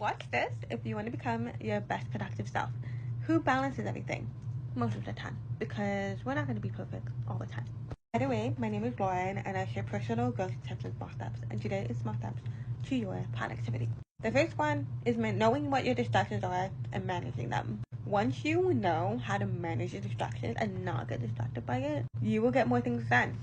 Watch this if you want to become your best productive self. Who balances everything? Most of the time, because we're not going to be perfect all the time. By the way, my name is Lauren, and I share personal growth tips and small steps, and today is small steps to your productivity. The first one is knowing what your distractions are and managing them. Once you know how to manage your distractions and not get distracted by it, you will get more things done.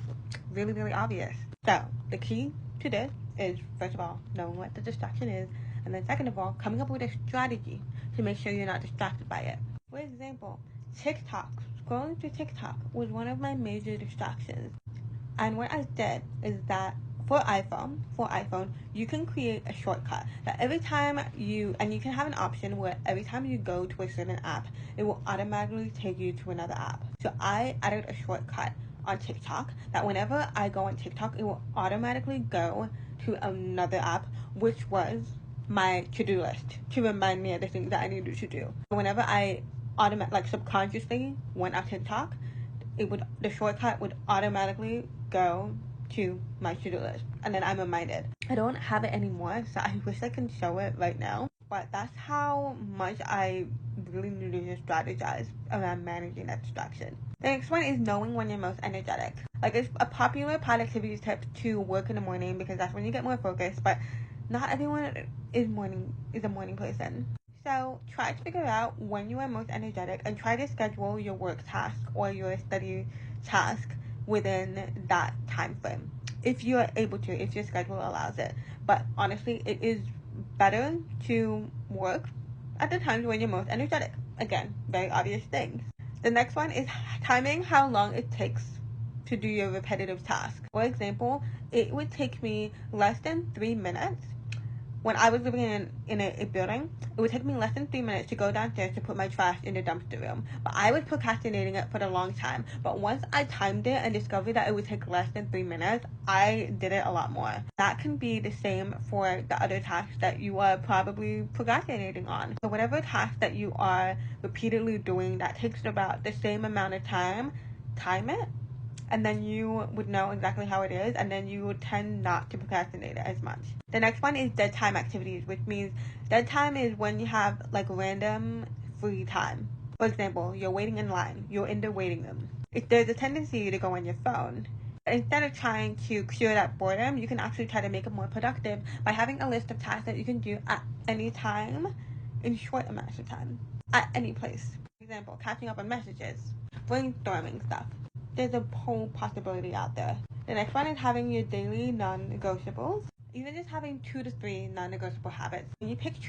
Really, really obvious. So, the key to this is, first of all, knowing what the distraction is, and then second of all, coming up with a strategy to make sure you're not distracted by it. For example, TikTok. Scrolling through TikTok was one of my major distractions. And what I did is that for iPhone, you can create a shortcut that every time you can have an option where every time you go to a certain app, it will automatically take you to another app. So I added a shortcut on TikTok that whenever I go on TikTok, it will automatically go to another app, which was my to-do list to remind me of the things that I needed to do. Whenever I subconsciously went on TikTok, the shortcut would automatically go to my to-do list, and then I'm reminded. I don't have it anymore, so I wish I can show it right now, but that's how much I really need to strategize around managing that distraction. The next one is knowing when you're most energetic. It's a popular productivity tip to work in the morning because that's when you get more focused, but not everyone is a morning person. So try to figure out when you are most energetic and try to schedule your work task or your study task within that time frame. If you are able to, if your schedule allows it. But honestly, it is better to work at the times when you're most energetic. Again, very obvious things. The next one is timing how long it takes to do your repetitive task. For example, it would take me less than 3 minutes. When I was living in a building, it would take me less than 3 minutes to go downstairs to put my trash in the dumpster room. But I was procrastinating it for a long time. But once I timed it and discovered that it would take less than 3 minutes, I did it a lot more. That can be the same for the other tasks that you are probably procrastinating on. So whatever task that you are repeatedly doing that takes about the same amount of time, time it. And then you would know exactly how it is, and then you would tend not to procrastinate as much. The next one is dead time activities, which means dead time is when you have random free time. For example, you're waiting in line, you're in the waiting room. If there's a tendency to go on your phone, instead of trying to cure that boredom, you can actually try to make it more productive by having a list of tasks that you can do at any time in short amounts of time, at any place. For example, catching up on messages, brainstorming stuff. There's a whole possibility out there. The next one is having your daily non-negotiables. Even just having 2 to 3 non-negotiable habits. When you pick